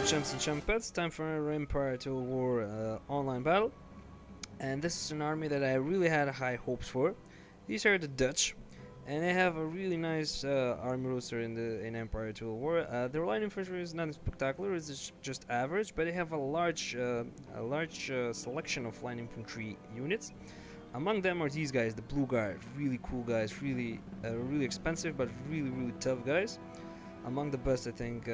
Hello champs and champets, time for another Empire Total War online battle. And this is an army that I really had high hopes for. These are the Dutch, and they have a really nice army roster in Empire Total War. Their line infantry is not spectacular; it's just average, but they have a large selection of line infantry units. Among them are these guys, the Blue Guard, really cool guys, really expensive but really tough guys. Among the best, I think,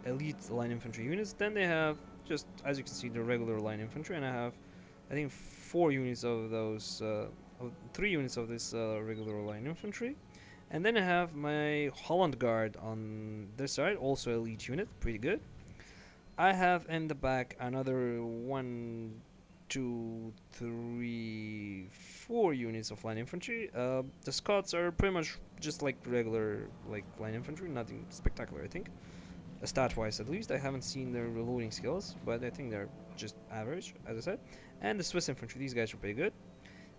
elite line infantry units. Then they have, just as you can see, the regular line infantry, and I have, I think, 4 units of those, 3 units of this regular line infantry. And then I have my Holland Guard on this side, also elite unit, pretty good. I have in the back another 1, 2, 3, 4 units of line infantry. The Scots are pretty much just like regular line infantry, nothing spectacular, I think. Stat-wise, at least, I haven't seen their reloading skills, but I think they're just average, as I said. And the Swiss Infantry, these guys are pretty good.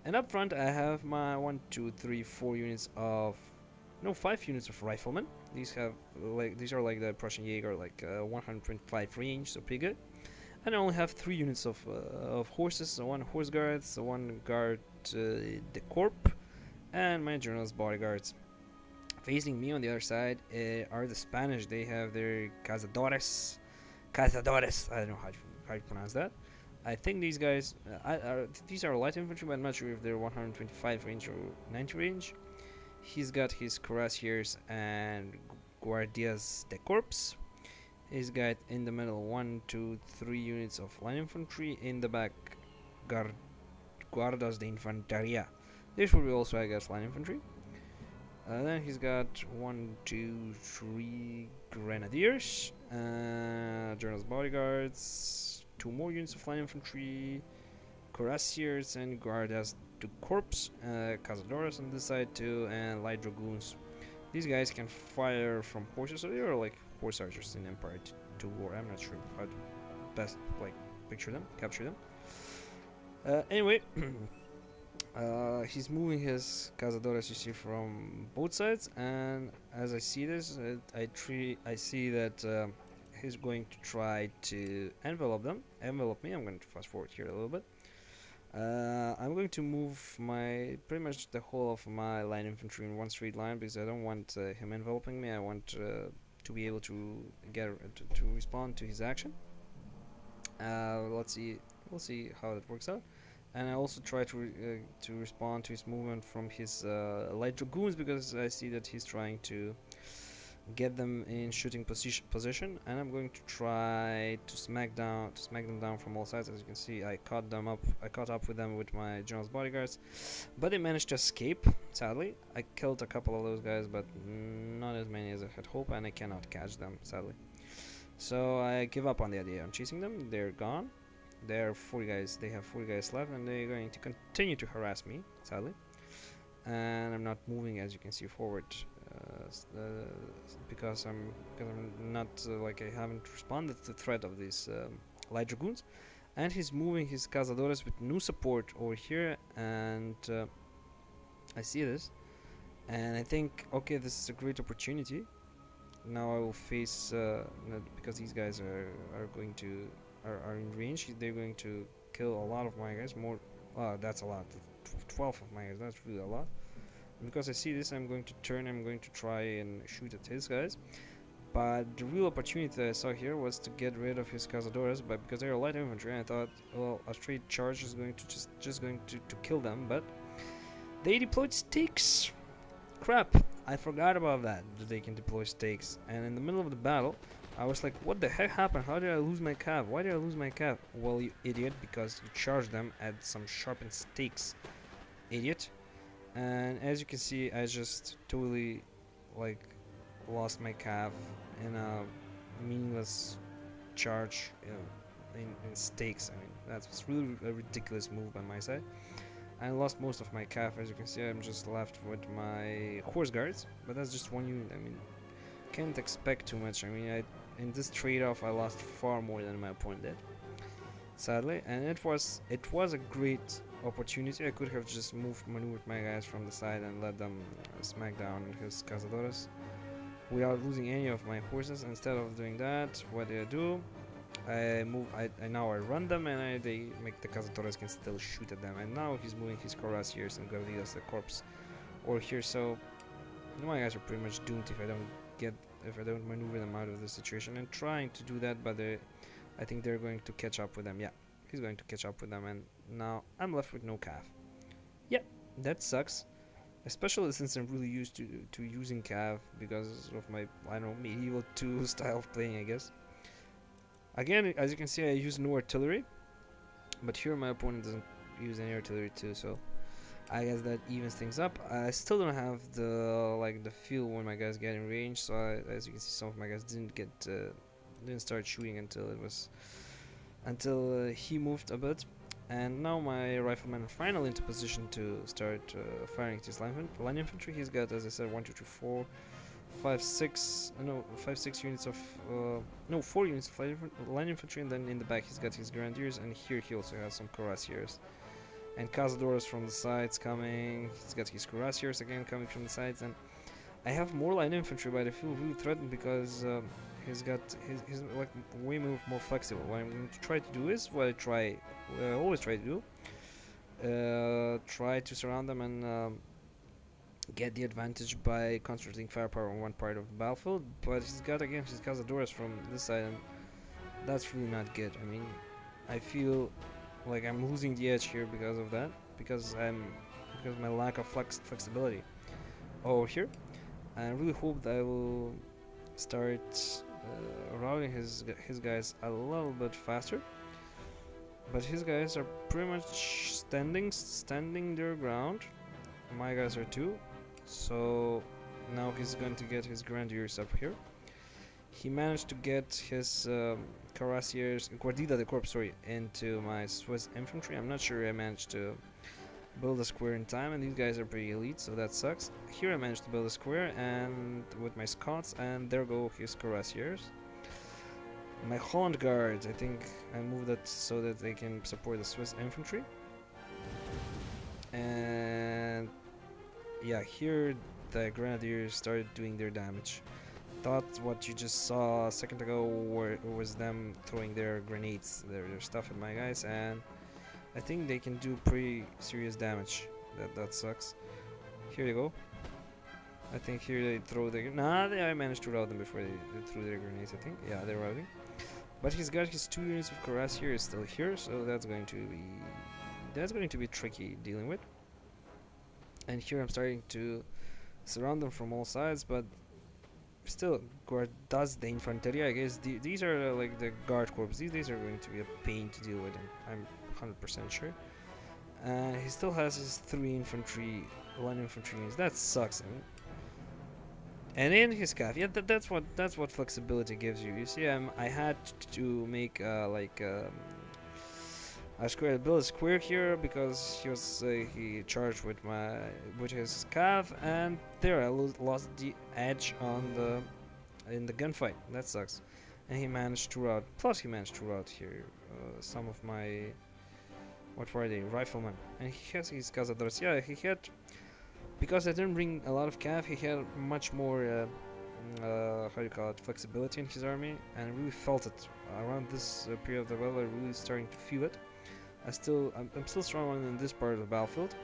And up front, I have my 1, 2, 3, 4 units of, no, 5 units of Riflemen. These are like the Prussian Jaeger, like 125 range, so pretty good. And I only have 3 units of horses, so 1 horse guard, so 1 Garde de Corp, and my general's bodyguards. Facing me on the other side are the Spanish. They have their cazadores. I don't know how you pronounce that. I think these guys, these are light infantry, but I'm not sure if they're 125 range or 90 range. He's got his cuirassiers and guardias de corps. He's got in the middle 1, 2, 3 units of line infantry. In the back, guardas de infanteria. This will be also, I guess, line infantry. Then he's got 1, 2, 3 grenadiers, general's bodyguards, 2 more units of line infantry, cuirassiers and guardas de corps, cazadores on this side too, and light dragoons. These guys can fire from horses, so they are like horse archers in Empire 2 War. I'm not sure how to best capture them. Anyway. He's moving his cazadores, you see, from both sides, and as I see this, I see that he's going to try to envelop me. I'm going to fast forward here a little bit. I'm going to move pretty much the whole of my line infantry in one straight line, because I don't want him enveloping me. I want to be able to to respond to his action. We'll see how that works out. And I also try to respond to his movement from his light dragoons, because I see that he's trying to get them in shooting position, and I'm going to try to smack them down from all sides. As you can see, I caught up with them with my general's bodyguards, but they managed to escape. Sadly, I killed a couple of those guys, but not as many as I had hoped, and I cannot catch them, sadly. So I give up on the idea of chasing them. They're gone. They have 4 guys left, and they're going to continue to harass me, sadly. And I'm not moving, as you can see, forward, because I'm not I haven't responded to the threat of these light dragoons. And he's moving his cazadores with new support over here, and I see this, and I think, okay, this is a great opportunity. Now I will face, because these guys are in range, they're going to kill a lot of my guys. That's a lot. 12 of my guys, that's really a lot. And because I see this, I'm going to try and shoot at his guys. But the real opportunity that I saw here was to get rid of his cazadores, but because they are light infantry, I thought, well, a straight charge is going to just going to kill them, but they deployed stakes. Crap, I forgot about that they can deploy stakes. And in the middle of the battle, I was like, what the heck happened? How did I lose my cav? Why did I lose my cav? Well, you idiot, because you charged them at some sharpened stakes. Idiot. And as you can see, I just totally lost my cav in a meaningless charge in stakes. I mean, that's really a ridiculous move on my side. I lost most of my cav. As you can see, I'm just left with my horse guards, but that's just 1 unit. I mean, can't expect too much. I mean, in this trade-off, I lost far more than my opponent did, sadly. And it was a great opportunity. I could have just maneuvered my guys from the side and let them smack down his cazadores. without losing any of my horses. Instead of doing that, what do I do? I move. I now I run them, and they make the Cazadores can still shoot at them. And now he's moving his cuirassiers and Garde de Corps over here. So my guys are pretty much doomed if I don't maneuver them out of the situation. And trying to do that, but I think they're going to catch up with them. Yeah, he's going to catch up with them, and now I'm left with no cav. Yeah, that sucks. Especially since I'm really used to using cav because of my, I don't know, medieval 2 style of playing, I guess. Again, as you can see, I use no artillery, but here my opponent doesn't use any artillery too, so I guess that evens things up. I still don't have the feel when my guys get in range, so as you can see, some of my guys didn't start shooting until he moved a bit. And now my riflemen are finally into position to start firing at his line infantry. He's got, as I said, 1, 2, 3, 4, 5, 6 units of 4 units of line infantry, and then in the back he's got his grenadiers, and here he also has some cuirassiers and Cazadores from the sides coming. He's got his cuirassiers again coming from the sides, and I have more line infantry, but I feel really threatened because he's like way more flexible. What I'm going to try to do is what I always try to do: try to surround them and get the advantage by concentrating firepower on one part of the battlefield. But he's got again his Cazadores from this side, and that's really not good. I mean, I feel like I'm losing the edge here because of that, because of my lack of flexibility over here. I really hope that I will start routing his guys a little bit faster, but his guys are pretty much standing their ground. My guys are too, so now he's going to get his grenadiers up here. He managed to get his cuirassiers, Garde de Corp, into my Swiss Infantry. I'm not sure I managed to build a square in time, and these guys are pretty elite, so that sucks. Here I managed to build a square and with my Scots, and there go his cuirassiers. My Holland Guard, I think I moved that so that they can support the Swiss Infantry. And yeah, here the grenadiers started doing their damage. Thought what you just saw a second ago was them throwing their grenades, their stuff at my guys, and I think they can do pretty serious damage. That sucks. Here you go. I think here they throw the I managed to rout them before they threw their grenades. I think, yeah, they're routing. But he's got his 2 units of cuirassiers still here, so that's going to be tricky dealing with. And here I'm starting to surround them from all sides, but still, Garde de Infantry, I guess these are like the Garde Corps. These are going to be a pain to deal with, and I'm 100% sure. He still has his 3 infantry, 1 infantry units. That sucks. I mean. And in his cav, yeah, that's what flexibility gives you. You see, I had to make build a square here because he charged with his cav, and there I lost the edge in the gunfight. That sucks. And he managed to rout. Plus, he managed to rout here some of my, what were they, riflemen. And he has his Cazadores. Yeah, he had, because I didn't bring a lot of cav, he had much more flexibility in his army, and I really felt it around this period of the battle. I'm really starting to feel it. I'm still strong in this part of the battlefield,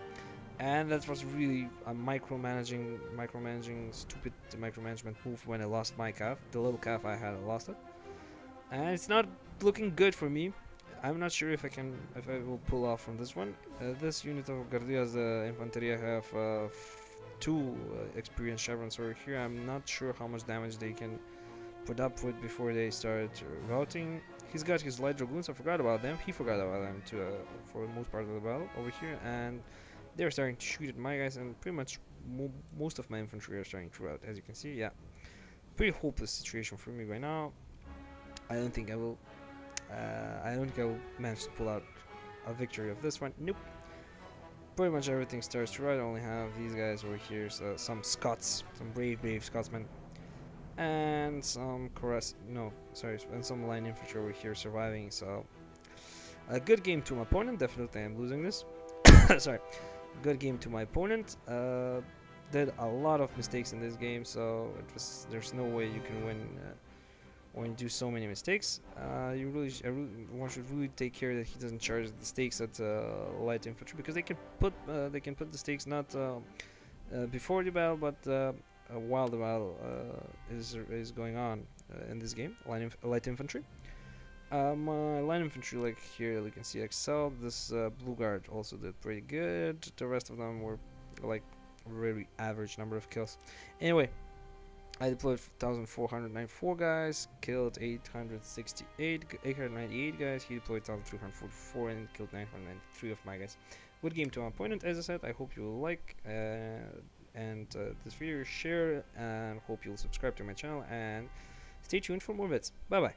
and that was really a stupid micromanagement move when I lost my cav. The little cav I had, I lost it, and it's not looking good for me. I'm not sure if I will pull off from this one. This unit of Garde de Infantry have 2 experienced chevrons over here. I'm not sure how much damage they can put up with before they start routing. He's got his light dragoons. I forgot about them. He forgot about them too for the most part of the battle over here, and they're starting to shoot at my guys, and pretty much most of my infantry are starting to rout. As you can see, yeah, pretty hopeless situation for me right now. I don't think I will manage to pull out a victory of this one. Nope. Pretty much everything starts to rout. I only have these guys over here, so some Scots, some brave Scotsmen, and some and some line infantry over here surviving. So a good game to my opponent. Definitely I'm losing this. Sorry. Good game to my opponent. did a lot of mistakes in this game, so there's no way you can win when you do so many mistakes. One should really take care that he doesn't charge the stakes at light infantry, because they can put the stakes not before the battle, but while the battle is going on in this game. Light infantry. My line infantry, like here, you can see excelled. This blue guard also did pretty good. The rest of them were like very average number of kills. Anyway, I deployed 1,494 guys, killed 898 guys. He deployed 1,344 and killed 993 of my guys. Good game to my opponent, as I said. I hope you will like this video, share, and hope you'll subscribe to my channel and stay tuned for more bits. Bye bye.